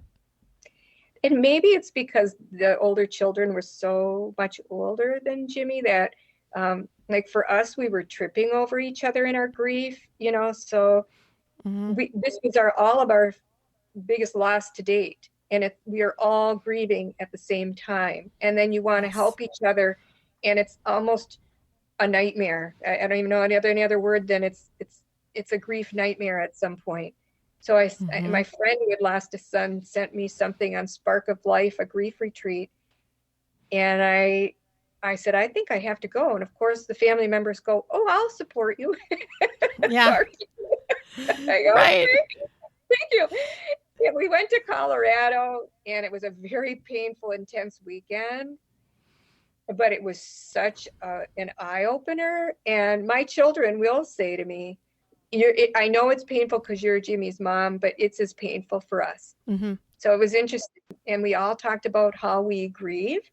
[SPEAKER 3] And maybe it's because the older children were so much older than Jimmy that, for us, we were tripping over each other in our grief, so this was all of our biggest loss to date. And we are all grieving at the same time. And then you want to help each other. And it's almost a nightmare. I don't even know any other word than it's a grief nightmare at some point. So my friend who had lost a son sent me something on Spark of Life, a grief retreat. And I said, I think I have to go. And of course, the family members go, oh, I'll support you.
[SPEAKER 2] Yeah.
[SPEAKER 3] I go,
[SPEAKER 2] right.
[SPEAKER 3] Okay. Thank you. Yeah, we went to Colorado, and it was a very painful, intense weekend. But it was such an eye-opener. And my children will say to me, I know it's painful because you're Jimmy's mom, but it's as painful for us.
[SPEAKER 2] Mm-hmm.
[SPEAKER 3] So it was interesting. And we all talked about how we grieve,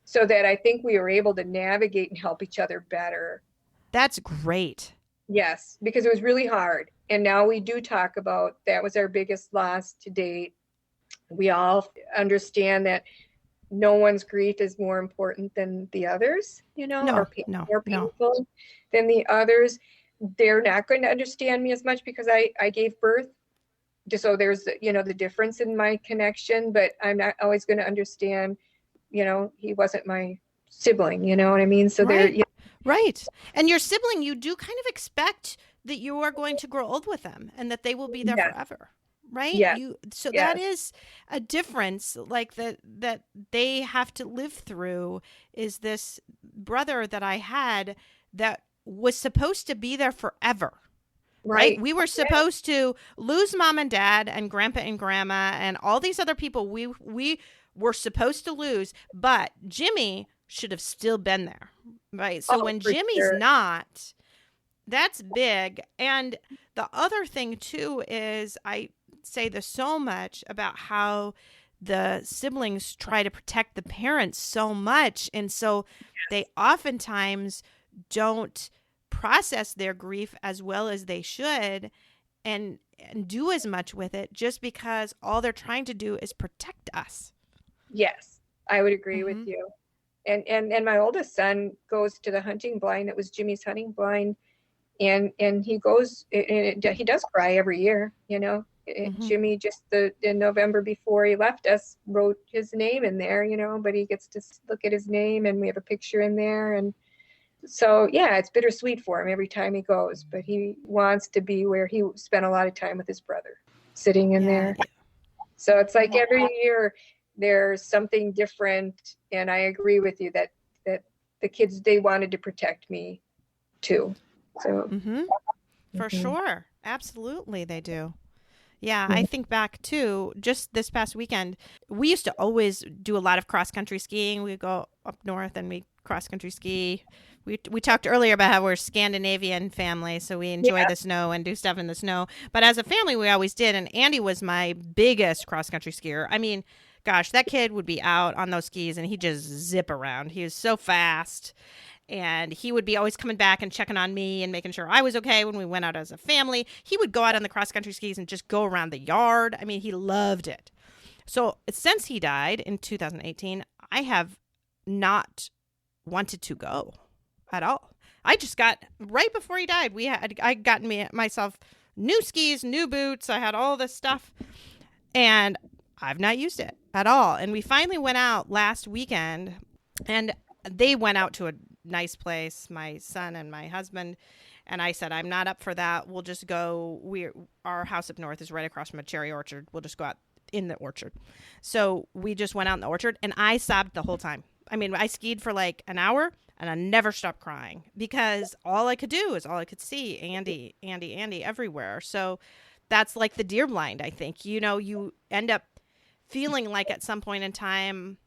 [SPEAKER 3] so that I think we were able to navigate and help each other better.
[SPEAKER 2] That's great.
[SPEAKER 3] Yes, because it was really hard. And now we do talk about that was our biggest loss to date. We all understand that no one's grief is more important than the others, more painful than the others. They're not going to understand me as much because I gave birth. So there's, the difference in my connection, but I'm not always going to understand, he wasn't my sibling, you know what I mean? So
[SPEAKER 2] right. Right. And your sibling, you do kind of expect that you are going to grow old with them and that they will be there forever. Right?
[SPEAKER 3] Yeah.
[SPEAKER 2] That is a difference that they have to live through, is this brother that I had that was supposed to be there forever. Right? We were supposed to lose mom and dad and grandpa and grandma and all these other people we were supposed to lose, but Jimmy should have still been there. Right? So when Jimmy's not, That's big. And the other thing too is I say this so much about how the siblings try to protect the parents so much. And so they oftentimes don't process their grief as well as they should and do as much with it just because all they're trying to do is protect us.
[SPEAKER 3] Yes, I would agree with you. And my oldest son goes to the hunting blind. It was Jimmy's hunting blind. And he goes, and he does cry every year, you know. Jimmy just in November before he left us wrote his name in there, you know, but he gets to look at his name and we have a picture in there. And so, yeah, it's bittersweet for him every time he goes, but he wants to be where he spent a lot of time with his brother sitting in there. So it's like every year there's something different. And I agree with you that the kids, they wanted to protect me too. So
[SPEAKER 2] for sure. Absolutely. They do. Yeah. I think back to just this past weekend, we used to always do a lot of cross country skiing. We go up north and we cross country ski. We talked earlier about how we're a Scandinavian family, so we enjoy the snow and do stuff in the snow. But as a family, we always did. And Andy was my biggest cross country skier. I mean, gosh, that kid would be out on those skis and he'd just zip around. He was so fast. And he would be always coming back and checking on me and making sure I was okay when we went out as a family. He would go out on the cross-country skis and just go around the yard. I mean, he loved it. So since he died in 2018, I have not wanted to go at all. I just got, right before he died, I got myself new skis, new boots. I had all this stuff. And I've not used it at all. And we finally went out last weekend and they went out to a nice place, my son and my husband, and I said, I'm not up for that. We'll just go. Our house up north is right across from a cherry orchard. We'll just go out in the orchard. So we just went out in the orchard, and I sobbed the whole time. I mean, I skied for like an hour, and I never stopped crying because all I could do is all I could see, Andy everywhere. So that's like the deer blind, I think. You know, you end up feeling like at some point in time,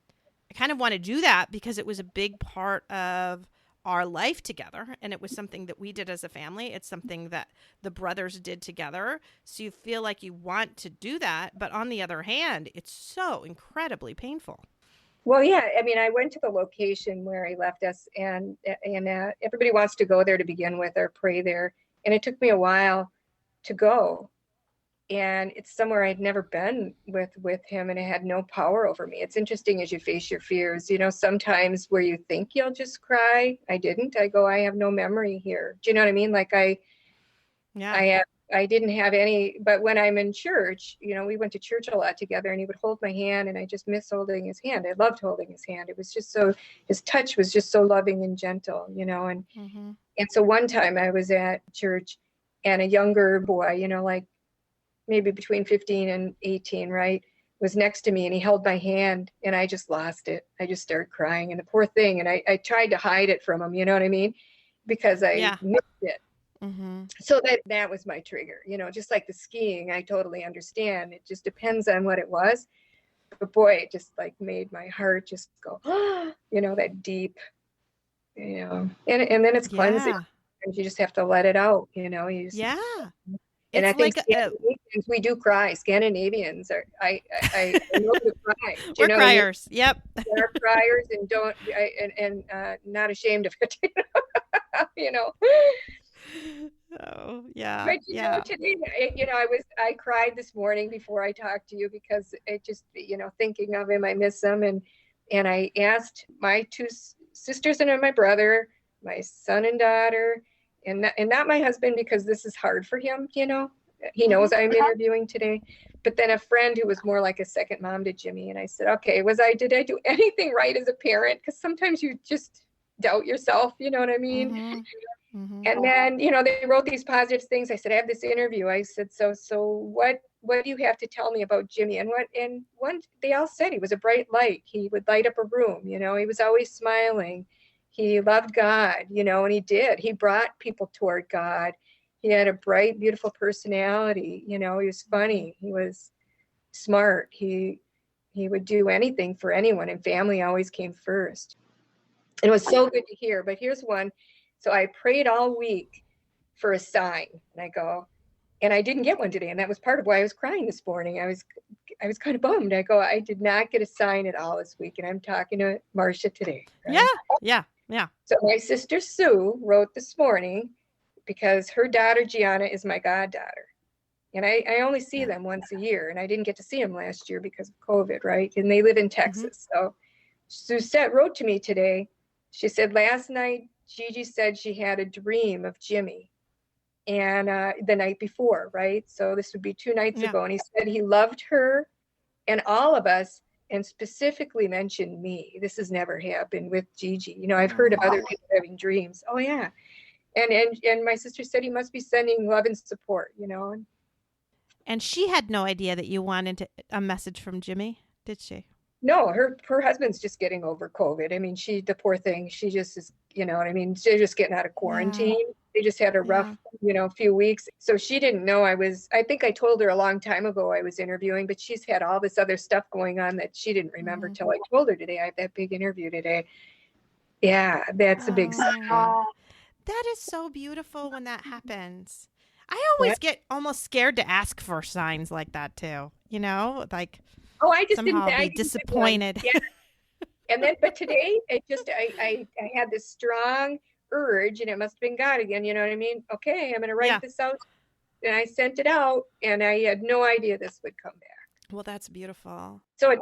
[SPEAKER 2] I kind of want to do that because it was a big part of our life together. And it was something that we did as a family. It's something that the brothers did together. So you feel like you want to do that. But on the other hand, it's so incredibly painful.
[SPEAKER 3] Well, yeah. I mean, I went to the location where he left us and everybody wants to go there to begin with or pray there. And it took me a while to go. And it's somewhere I'd never been with him, and it had no power over me. It's interesting as you face your fears, you know, sometimes where you think you'll just cry, I didn't. I go, I have no memory here. Do you know what I mean? Like I didn't have any, but when I'm in church, you know, we went to church a lot together and he would hold my hand and I just miss holding his hand. I loved holding his hand. It was just so, his touch was just so loving and gentle, you know, and so one time I was at church and a younger boy, you know, like maybe between 15 and 18, right, was next to me and he held my hand and I just lost it. I just started crying and the poor thing. And I tried to hide it from him, you know what I mean? Because I missed it. So that was my trigger, you know, just like the skiing, I totally understand. It just depends on what it was. But boy, it just like made my heart just go, you know, that deep, you know, and then it's cleansing. And you just have to let it out, you know. And I think like Scandinavians, we do cry. Scandinavians are, I know to cry.
[SPEAKER 2] We're criers. Yep.
[SPEAKER 3] We're criers and not ashamed of it. You know.
[SPEAKER 2] Oh yeah.
[SPEAKER 3] But you know, today, you know, I cried this morning before I talked to you because it just, you know, thinking of him, I miss him, and I asked my two sisters and my brother, my son and daughter. And not my husband, because this is hard for him, you know. He knows I'm interviewing today. But then a friend who was more like a second mom to Jimmy. And I said, okay, did I do anything right as a parent? Because sometimes you just doubt yourself, you know what I mean? And then, you know, they wrote these positive things. I said, I have this interview. I said, so what do you have to tell me about Jimmy? And they all said he was a bright light. He would light up a room, you know, he was always smiling. He loved God, you know, and he did. He brought people toward God. He had a bright, beautiful personality. You know, he was funny. He was smart. He would do anything for anyone, and family always came first. And it was so good to hear. But here's one. So I prayed all week for a sign. And I go, and I didn't get one today. And that was part of why I was crying this morning. I was kind of bummed. I go, I did not get a sign at all this week. And I'm talking to Marcia today. Right?
[SPEAKER 2] Yeah.
[SPEAKER 3] So my sister Sue wrote this morning because her daughter Gianna is my goddaughter. And I only see them once a year. And I didn't get to see them last year because of COVID, right? And they live in Texas. So Suzette wrote to me today. She said, last night, Gigi said she had a dream of Jimmy. And the night before, right? So this would be 2 nights ago. And he said he loved her and all of us, and specifically mentioned me. This has never happened with Gigi. You know, I've heard of other people having dreams. Oh, yeah. And my sister said he must be sending love and support, you know.
[SPEAKER 2] And she had no idea that you wanted a message from Jimmy, did she?
[SPEAKER 3] No, her husband's just getting over COVID. I mean, the poor thing, she just is, you know what I mean? They're just getting out of quarantine. Yeah. They just had a rough, few weeks. So she didn't know I think I told her a long time ago I was interviewing, but she's had all this other stuff going on that she didn't remember till I told her today. I have that big interview today. Yeah, that's a big sign.
[SPEAKER 2] That is so beautiful when that happens. I always get almost scared to ask for signs like that too. You know, like
[SPEAKER 3] I just
[SPEAKER 2] somehow
[SPEAKER 3] didn't
[SPEAKER 2] be disappointed.
[SPEAKER 3] Yeah. And then, but today, I had this strong urge, and it must have been God again. You know what I mean? Okay, I'm going to write this out, and I sent it out, and I had no idea this would come back.
[SPEAKER 2] Well, that's beautiful.
[SPEAKER 3] So it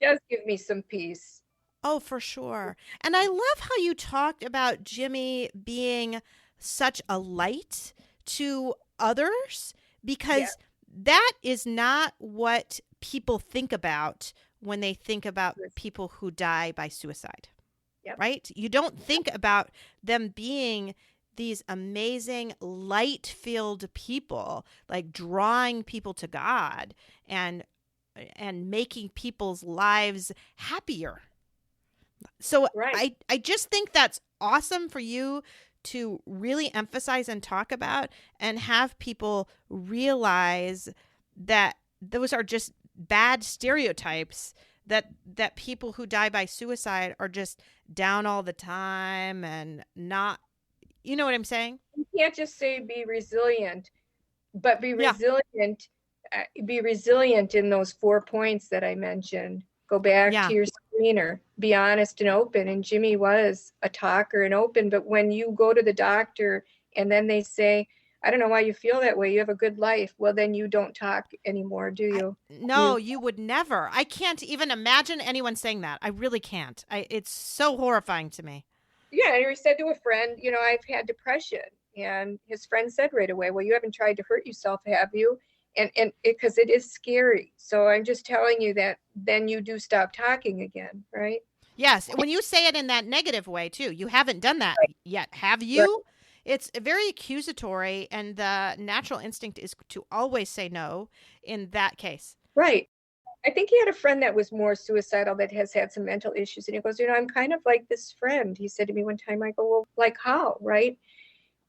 [SPEAKER 3] does give me some peace.
[SPEAKER 2] Oh, for sure. And I love how you talked about Jimmy being such a light to others, because that is not what people think about when they think about people who die by suicide, right? You don't think about them being these amazing light-filled people, like drawing people to God and making people's lives happier. So I just think that's awesome for you to really emphasize and talk about, and have people realize that those are just bad stereotypes, that people who die by suicide are just down all the time and not, you know what I'm saying?
[SPEAKER 3] You can't just say be resilient, but be resilient. Be resilient in those 4 points that I mentioned. Go back to your screener, be honest and open. And Jimmy was a talker and open, but when you go to the doctor and then they say, I don't know why you feel that way, you have a good life, well, then you don't talk anymore, do you?
[SPEAKER 2] No, you would never. I can't even imagine anyone saying that. I really can't. It's so horrifying to me.
[SPEAKER 3] Yeah, and he said to a friend, you know, I've had depression. And his friend said right away, well, you haven't tried to hurt yourself, have you? And because it is scary. So I'm just telling you that then you do stop talking again, right?
[SPEAKER 2] Yes. When you say it in that negative way too, you haven't done that yet, have you? Right. It's very accusatory, and the natural instinct is to always say no in that case.
[SPEAKER 3] Right. I think he had a friend that was more suicidal, that has had some mental issues. And he goes, you know, I'm kind of like this friend. He said to me one time, I go, well, like how, right?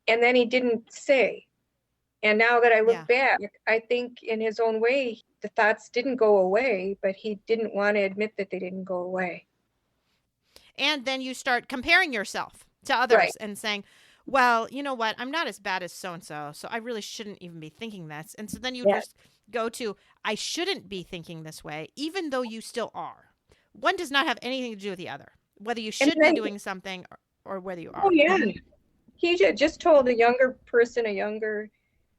[SPEAKER 3] And then he didn't say. And now that I look back, I think in his own way, the thoughts didn't go away, but he didn't want to admit that they didn't go away.
[SPEAKER 2] And then you start comparing yourself to others and saying, well, you know what? I'm not as bad as so-and-so, so I really shouldn't even be thinking this. And so then you just go to, I shouldn't be thinking this way, even though you still are. One does not have anything to do with the other, whether you should be doing something or whether you are.
[SPEAKER 3] Oh, yeah. He just told a younger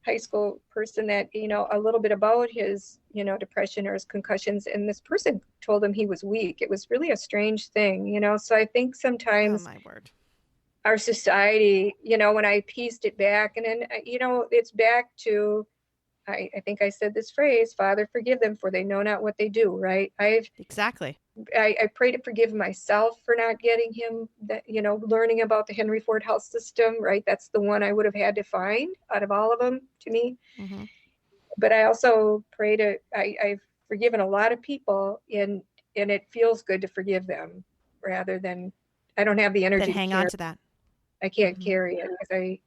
[SPEAKER 3] high school person that, you know, a little bit about his, you know, depression or his concussions. And this person told him he was weak. It was really a strange thing, you know? So I think sometimes our society, you know, when I pieced it back, and then, you know, it's back to, I think I said this phrase, Father, forgive them, for they know not what they do, right?
[SPEAKER 2] Exactly.
[SPEAKER 3] I pray to forgive myself for not getting him, that, you know, learning about the Henry Ford health system, right? That's the one I would have had to find out of all of them to me. Mm-hmm. But I also pray I've forgiven a lot of people, and it feels good to forgive them rather than, I don't have the energy
[SPEAKER 2] to hang on to that.
[SPEAKER 3] I can't carry it because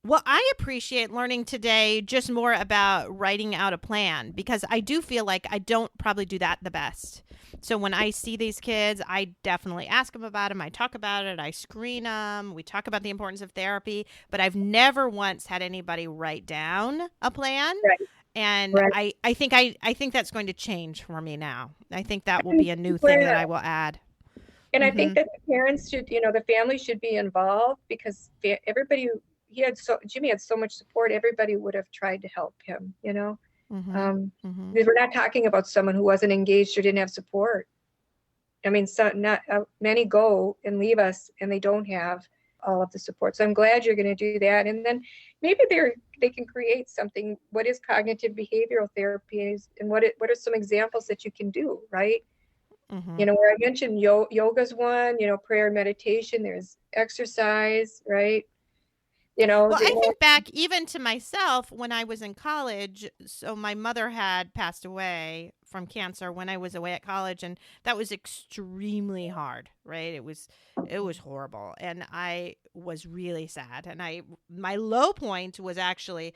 [SPEAKER 2] Well, I appreciate learning today just more about writing out a plan, because I do feel like I don't probably do that the best. So when I see these kids, I definitely ask them about them. I talk about it. I screen them. We talk about the importance of therapy, but I've never once had anybody write down a plan.
[SPEAKER 3] Right.
[SPEAKER 2] And
[SPEAKER 3] Right.
[SPEAKER 2] I think that's going to change for me now. I think that will be a new thing
[SPEAKER 3] Well,
[SPEAKER 2] that I will add.
[SPEAKER 3] and I
[SPEAKER 2] Mm-hmm.
[SPEAKER 3] think that the parents should, the family should be involved, because everybody, Jimmy had so much support. Everybody would have tried to help him,
[SPEAKER 2] Mm-hmm. Mm-hmm.
[SPEAKER 3] because we're not talking about someone who wasn't engaged or didn't have support. I mean, not many go and leave us and they don't have all of the support. So I'm glad you're going to do that. And then maybe they can create something. What is cognitive behavioral therapy is, and what are some examples that you can do, right?
[SPEAKER 2] Mm-hmm.
[SPEAKER 3] Where I mentioned yoga's one, prayer and meditation, there's exercise, right?
[SPEAKER 2] Well, I think back even to myself when I was in college. So my mother had passed away from cancer when I was away at college, and that was extremely hard, right? It was horrible, and I was really sad. And my low point was actually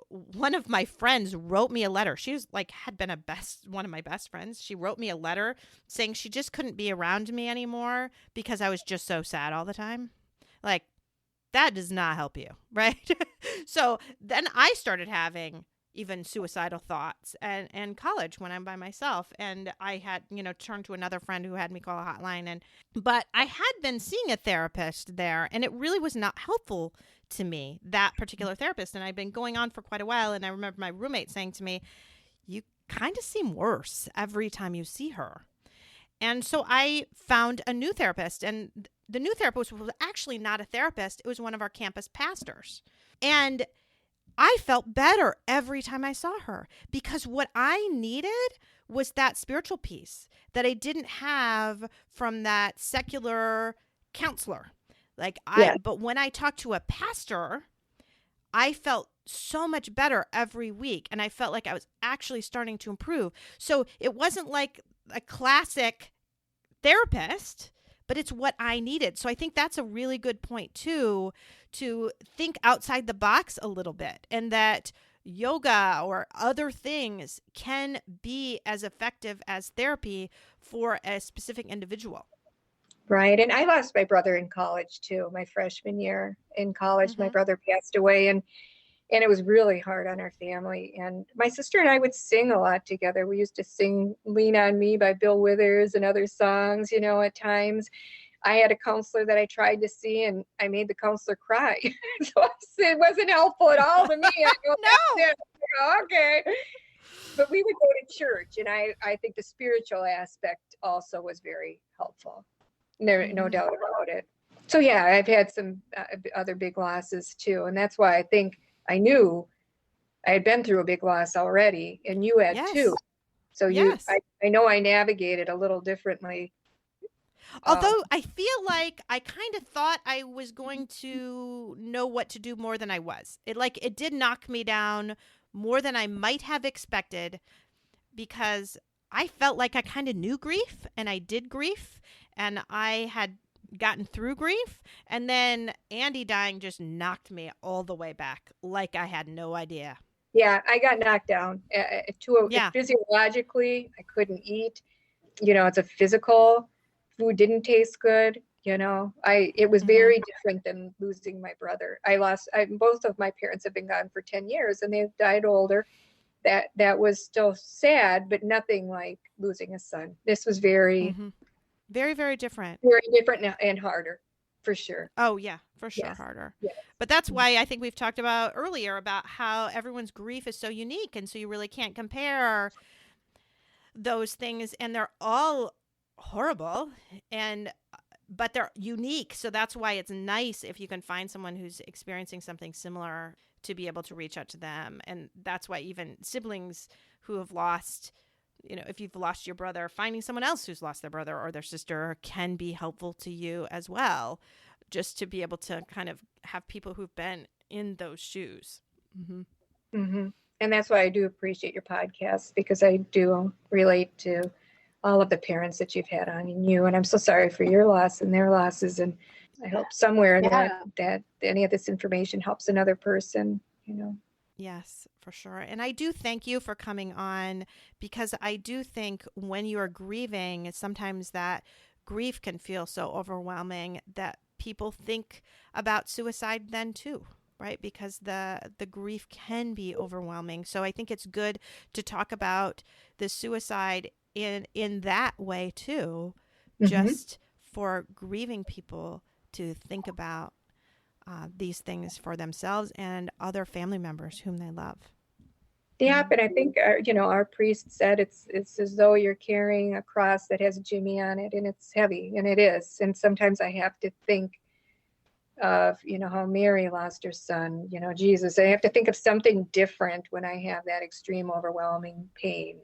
[SPEAKER 2] one of my friends wrote me a letter. She was like had been one of my best friends. She wrote me a letter saying she just couldn't be around me anymore because I was just so sad all the time. Like, that does not help you, right? So then I started having even suicidal thoughts and college when I'm by myself. And I had, turned to another friend who had me call a hotline. But I had been seeing a therapist there, and it really was not helpful to me, that particular therapist. And I'd been going on for quite a while. And I remember my roommate saying to me, "You kind of seem worse every time you see her." And so I found a new therapist, and the new therapist was actually not a therapist. It was one of our campus pastors. And I felt better every time I saw her, because what I needed was that spiritual piece that I didn't have from that secular counselor. But when I talked to a pastor, I felt so much better every week, and I felt like I was actually starting to improve. So it wasn't like a classic therapist, but it's what I needed. So I think that's a really good point too, to think outside the box a little bit, and that yoga or other things can be as effective as therapy for a specific individual.
[SPEAKER 3] Right. And I lost my brother in college too. My freshman year in college, my brother passed away, and it was really hard on our family. And my sister and I would sing a lot together. We used to sing Lean on Me by Bill Withers and other songs, at times. I had a counselor that I tried to see, and I made the counselor cry. So it wasn't helpful at all to me. I go, no. Okay. But we would go to church, and I think the spiritual aspect also was very helpful. No doubt about it. So yeah, I've had some other big losses too. And that's why I think I knew I had been through a big loss already, and you had too. So I know I navigated a little differently.
[SPEAKER 2] Although I feel like I kind of thought I was going to know what to do more than I was. It did knock me down more than I might have expected, because I felt like I kind of knew grief, and I did grief, and I had gotten through grief, and then Andy dying just knocked me all the way back, like I had no idea.
[SPEAKER 3] Yeah, I got knocked down physiologically. I couldn't eat. It's a physical. Food didn't taste good. It was very different than losing my brother. Both of my parents have been gone for 10 years, and they've died older. That was still sad, but nothing like losing a son. This was very,
[SPEAKER 2] very, very different.
[SPEAKER 3] Very different and harder, for sure.
[SPEAKER 2] Oh, yeah, for sure, harder. Yes. But that's why I think we've talked about earlier about how everyone's grief is so unique, and so you really can't compare those things, and they're all horrible, but they're unique. So that's why it's nice if you can find someone who's experiencing something similar to be able to reach out to them. And that's why even siblings who have lost, if you've lost your brother, finding someone else who's lost their brother or their sister can be helpful to you as well, just to be able to kind of have people who've been in those shoes.
[SPEAKER 3] And that's why I do appreciate your podcast, because I do relate to all of the parents that you've had on, and you. And I'm so sorry for your loss and their losses. And I hope somewhere
[SPEAKER 4] Yeah.
[SPEAKER 3] that any of this information helps another person,
[SPEAKER 2] Yes, for sure. And I do thank you for coming on, because I do think when you are grieving, sometimes that grief can feel so overwhelming that people think about suicide then too, right? Because the grief can be overwhelming. So I think it's good to talk about the suicide in that way too, just for grieving people to think about these things for themselves and other family members whom they love.
[SPEAKER 3] Yeah, but I think our priest said it's as though you're carrying a cross that has Jimmy on it, and it's heavy, and it is. And sometimes I have to think of how Mary lost her son, Jesus. I have to think of something different when I have that extreme, overwhelming pain,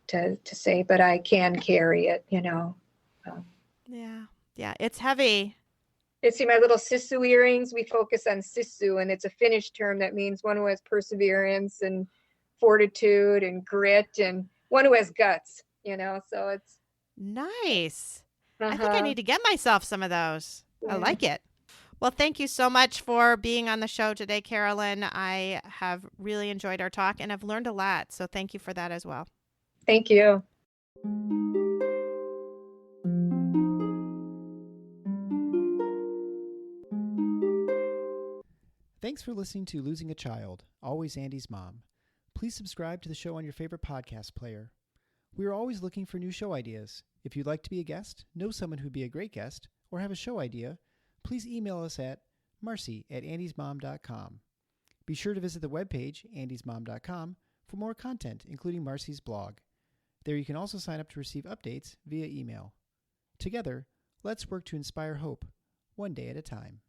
[SPEAKER 3] to say, but I can carry it,
[SPEAKER 2] Yeah, it's heavy.
[SPEAKER 3] See, my little Sisu earrings, we focus on Sisu, and it's a Finnish term that means one who has perseverance and fortitude and grit, and one who has guts, so it's
[SPEAKER 2] nice. I think I need to get myself some of those.
[SPEAKER 3] Yeah.
[SPEAKER 2] I like it. Well, thank you so much for being on the show today, Carolyn. I have really enjoyed our talk and I've learned a lot. So thank you for that as well.
[SPEAKER 3] Thank you.
[SPEAKER 1] Thanks for listening to Losing a Child, Always Andy's Mom. Please subscribe to the show on your favorite podcast player. We are always looking for new show ideas. If you'd like to be a guest, know someone who'd be a great guest, or have a show idea, please email us at marcy@andysmom.com. Be sure to visit the webpage, andysmom.com, for more content, including Marcy's blog. There you can also sign up to receive updates via email. Together, let's work to inspire hope, one day at a time.